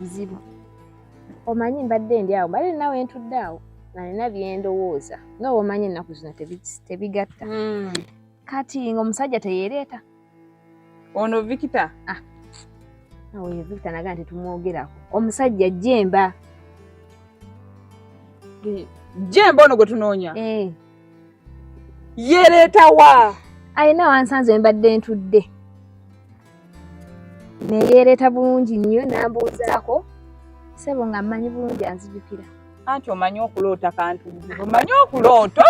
Zibu. Omanyi mbadde ndi awo, mbadde nawe ntudde awo. Na nina byendowooza. Nga omanyi ennaku zino tebigatta. Kati ng'omusajja teyeereeta. Ono Victor? Awe Victor naga nti tumwogerako. Omusajja Jemba. Jemba ono gwe tunoonya? Yeereeta wa? Ayina wansanze mbadde ntudde. Neyeereeta bulungi nnyo n'ambuuzaako. Sebo nga mmanyi bulungi anzijukira. Anti omanyi okuloota kantu. Omanyi okuloota.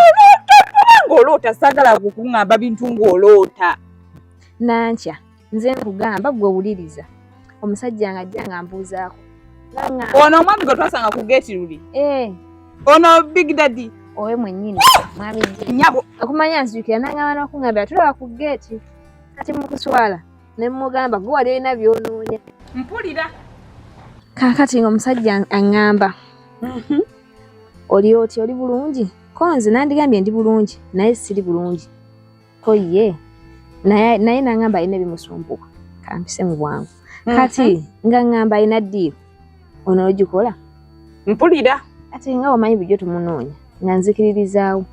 Ng'oloota sagala kukuŋŋamba bintu ng'oloota. Nankya, nze nkugamba gwe wuliriza. Omusajja ng'ajja ng'ambuuzaako. Ono omwami gwe twasanga ku geeti luli? Ono Big Daddy? Owe mwennyini. Mwami Nyabo. Okumanya nzijukira n'angamba n'okuŋŋambira tulaba ku geeti. Kati mu kuswala ne mmugamba gwe wali olina by'onoonya. Mpulira. Kaakati ng'omusajja aŋŋamba. Oli oti oli bulungi? Ko nze nandigambye ndi bulungi naye siri bulungi. Ko ye. Naye n'aŋŋamba alina ebimusumbuwa. Kampise mu bwangu. Kati nga ŋŋamba alina ddiiru. Ono ogikola? Mpulira. Ate nga wamanyi bijjo tumunoonya nga nzikiririzaawo.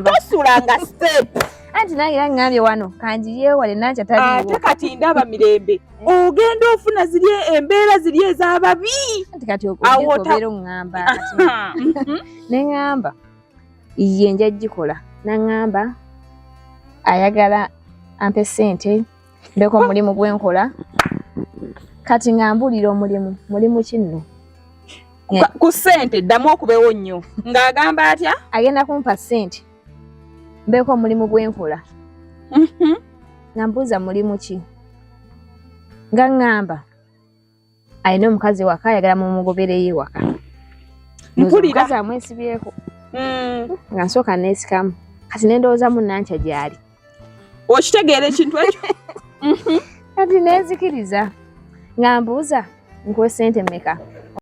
Tosula nga step. Anti nange ŋŋambye wano kanjiyeewale nankya taliiwo. Ate kati ndaba mirembe. Ogenda ofuna ziri embeera ziri ez'ababi. Anti kati obeera oŋŋamba. Ne ŋŋamba ye nja gikola. N'aŋŋamba ayagala ampe ssente mbeko omulimu gwenkola. Kati ng'ambulira mulimu ki nno? Ku ssente ddamu okubeewo nnyo. Ng'agamba atya? Agenda kumpa ssente mbeko omulimu gwenkola. Ng'ambuuza mulimu ki? Nga ŋŋamba alina omukazi waka ayagala mumugobereyo waka. Mpulira. Omukazi amwesibyeko. Nga nsooka neesikamu. Kati nendowooza munnankya gy'ali. Okitegeera ekintu ekyo? Kati neezikiriza. Ng'ambuuza nkuwe ssente mmeka?